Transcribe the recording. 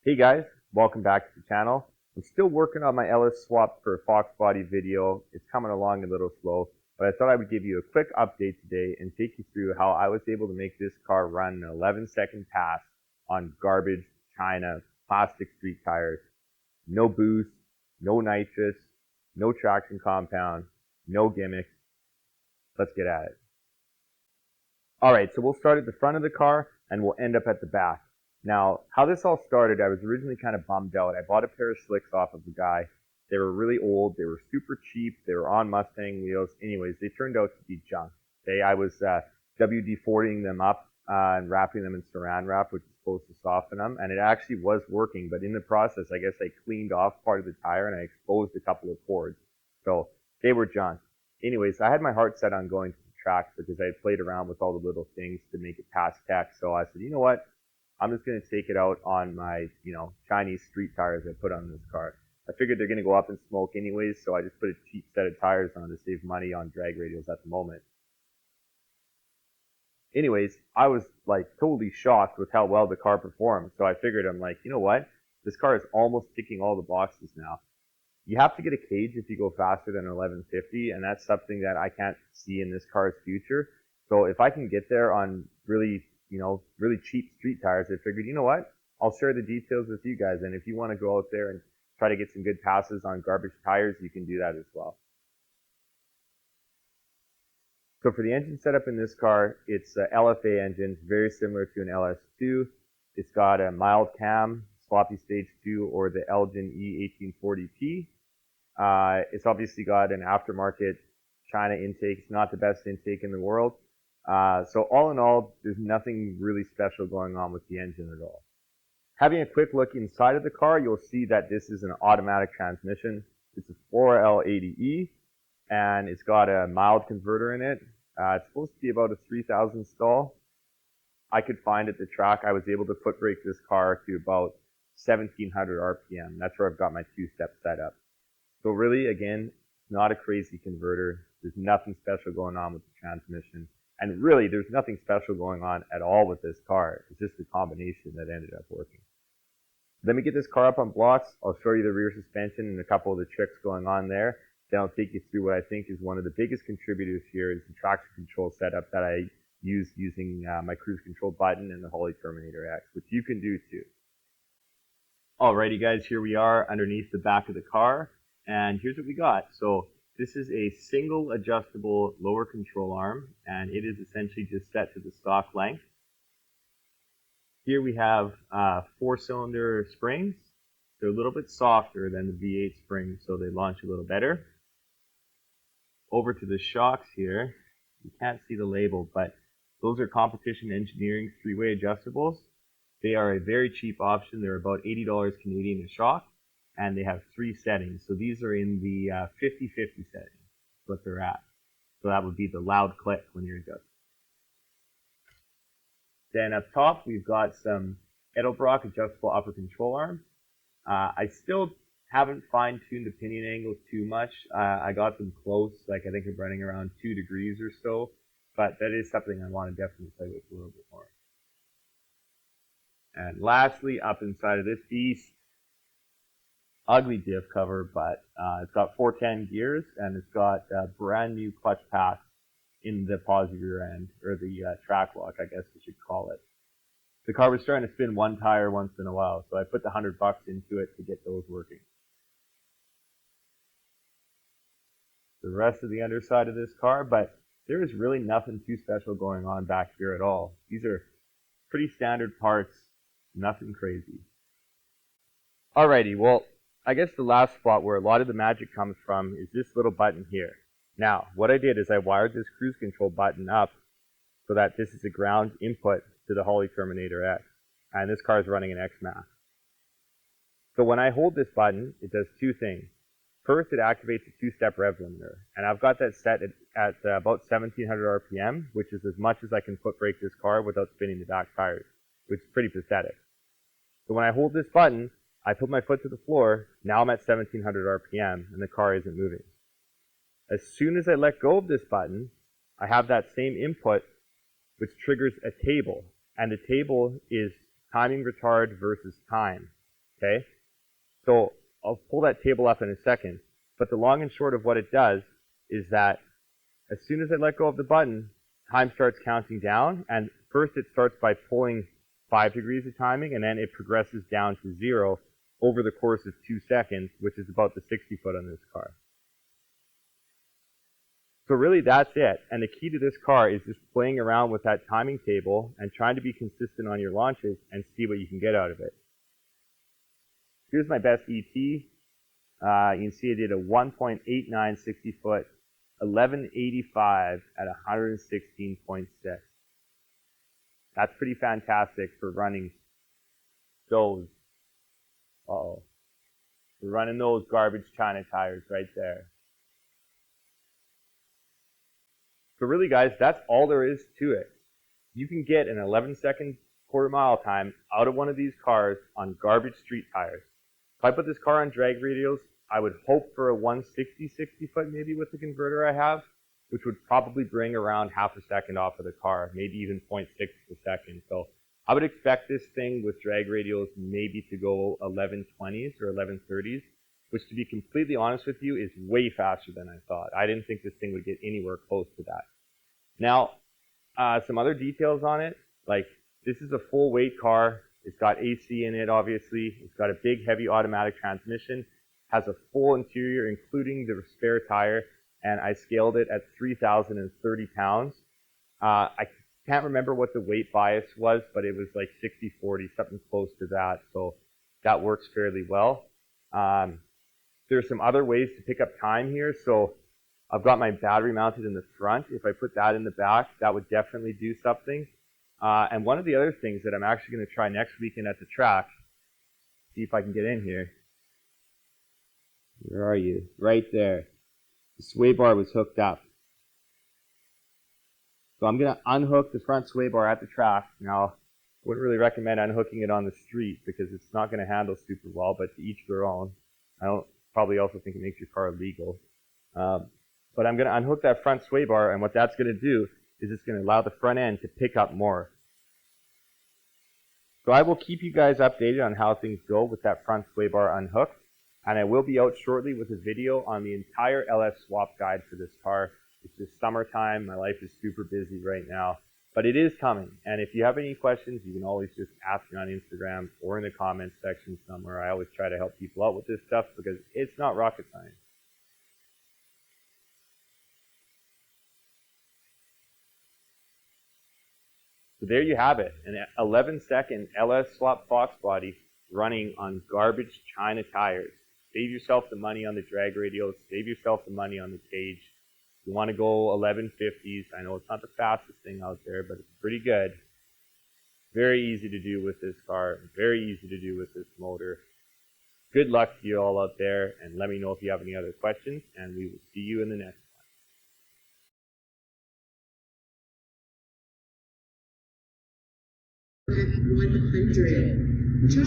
Hey guys, welcome back to the channel. I'm still working on my LS Swap for Foxbody video. It's coming along a little slow, but I thought I would give you a quick update today and take you through how I was able to make this car run an 11-second pass on garbage China plastic street tires. No boost, no nitrous, no traction compound, no gimmicks. Let's get at it. Alright, so we'll start at the front of the car and we'll end up at the back. Now, how this all started, I was originally kind of bummed out. I bought a pair of slicks off of the guy. They were really old. They were super cheap. They were on Mustang wheels. Anyways, they turned out to be junk. I was WD-40ing them up and wrapping them in saran wrap, which is supposed to soften them. And it actually was working. But in the process, I guess I cleaned off part of the tire and I exposed a couple of cords. So they were junk. Anyways, I had my heart set on going to the track because I had played around with all the little things to make it pass tech. So I said, you know what? I'm just going to take it out on my, Chinese street tires I put on this car. I figured they're going to go up in smoke anyways, so I just put a cheap set of tires on to save money on drag radials at the moment. Anyways, I was totally shocked with how well the car performed. So I figured, I'm like, you know what? This car is almost ticking all the boxes now. You have to get a cage if you go faster than 1150, and that's something that I can't see in this car's future. So if I can get there on really cheap street tires, I figured, you know what? I'll share the details with you guys. And if you want to go out there and try to get some good passes on garbage tires, you can do that as well. So for the engine setup in this car, it's an LFA engine, very similar to an LS2. It's got a mild cam, sloppy stage 2, or the Elgin E1840P. It's obviously got an aftermarket China intake. It's not the best intake in the world. So all in all, there's nothing really special going on with the engine at all. Having a quick look inside of the car, you'll see that this is an automatic transmission. It's a 4L80E, and it's got a mild converter in it. It's supposed to be about a 3,000 stall. I could find at the track, I was able to foot brake this car to about 1,700 RPM. That's where I've got my two-step setup. So really, again, not a crazy converter. There's nothing special going on with the transmission. And really, there's nothing special going on at all with this car. It's just a combination that ended up working. Let me get this car up on blocks. I'll show you the rear suspension and a couple of the tricks going on there. Then I'll take you through what I think is one of the biggest contributors here is the traction control setup that I use using my cruise control button and the Holley Terminator X, which you can do too. Alrighty guys, here we are underneath the back of the car. And here's what we got. So this is a single adjustable lower control arm, and it is essentially just set to the stock length. Here we have 4-cylinder springs. They're a little bit softer than the V8 springs, so they launch a little better. Over to the shocks here. You can't see the label, but those are Competition Engineering 3-way adjustables. They are a very cheap option. They're about $80 Canadian a shock. And they have 3 settings. So these are in the 50-50 setting, what they're at. So that would be the loud click when you're adjusting. Then up top, we've got some Edelbrock adjustable upper control arms. I still haven't fine-tuned the pinion angle too much. I got them close, I think I'm running around 2 degrees or so. But that is something I want to definitely play with a little bit more. And lastly, up inside of this beast, ugly diff cover, but it's got 410 gears and it's got brand new clutch packs in the posi rear end, or the track lock, I guess we should call it. The car was starting to spin one tire once in a while, so I put the $100 into it to get those working. The rest of the underside of this car, but there is really nothing too special going on back here at all. These are pretty standard parts, nothing crazy. Alrighty, well, I guess the last spot where a lot of the magic comes from is this little button here. Now, what I did is I wired this cruise control button up so that this is a ground input to the Holley Terminator X. And this car is running an X-Max. So when I hold this button, it does 2 things. First, it activates a 2-step rev limiter. And I've got that set at about 1,700 RPM, which is as much as I can foot brake this car without spinning the back tires, which is pretty pathetic. So when I hold this button, I put my foot to the floor, now I'm at 1,700 RPM, and the car isn't moving. As soon as I let go of this button, I have that same input, which triggers a table. And the table is timing retard versus time. okay? So I'll pull that table up in a second. But the long and short of what it does is that as soon as I let go of the button, time starts counting down. And first it starts by pulling 5 degrees of timing, and then it progresses down to 0 over the course of 2 seconds, which is about the 60 foot on this car. So really that's it. And the key to this car is just playing around with that timing table and trying to be consistent on your launches and see what you can get out of it. Here's my best ET. You can see I did a 1.89 60 foot, 1185 at 116.6. That's pretty fantastic for running those. Uh-oh. We're running those garbage China tires right there. So really, guys, that's all there is to it. You can get an 11-second quarter-mile time out of one of these cars on garbage street tires. If I put this car on drag radials, I would hope for a 160 60 foot maybe with the converter I have, which would probably bring around half a second off of the car, maybe even 0.6 a second. So I would expect this thing with drag radials maybe to go 1120s or 1130s, which, to be completely honest with you, is way faster than I thought. I didn't think this thing would get anywhere close to that. Now, some other details on it, like this is a full weight car. It's got AC in it, obviously. It's got a big, heavy automatic transmission. Has a full interior, including the spare tire, and I scaled it at 3,030 pounds. I can't remember what the weight bias was, but it was like 60-40, something close to that, so that works fairly well. There's some other ways to pick up time here. So I've got my battery mounted in the front. If I put that in the back, that would definitely do something. And one of the other things that I'm actually going to try next weekend at the track, see if I can get in here. Where are you? Right there. The sway bar was hooked up. So I'm going to unhook the front sway bar at the track. Now, I wouldn't really recommend unhooking it on the street because it's not going to handle super well, but to each their own. I don't probably also think it makes your car illegal. But I'm going to unhook that front sway bar, and what that's going to do is it's going to allow the front end to pick up more. So I will keep you guys updated on how things go with that front sway bar unhooked, and I will be out shortly with a video on the entire LS swap guide for this car. It's just summertime. My life is super busy right now, but it is coming. And if you have any questions, you can always just ask me on Instagram or in the comments section somewhere. I always try to help people out with this stuff because it's not rocket science. So there you have it, an 11-second LS Swap Foxbody running on garbage China tires. Save yourself the money on the drag radials, save yourself the money on the cage. You want to go 1150s. I know it's not the fastest thing out there, but it's pretty good. Very easy to do with this car, very easy to do with this motor. Good luck to you all out there, and let me know if you have any other questions, and we will see you in the next one. 100. Charge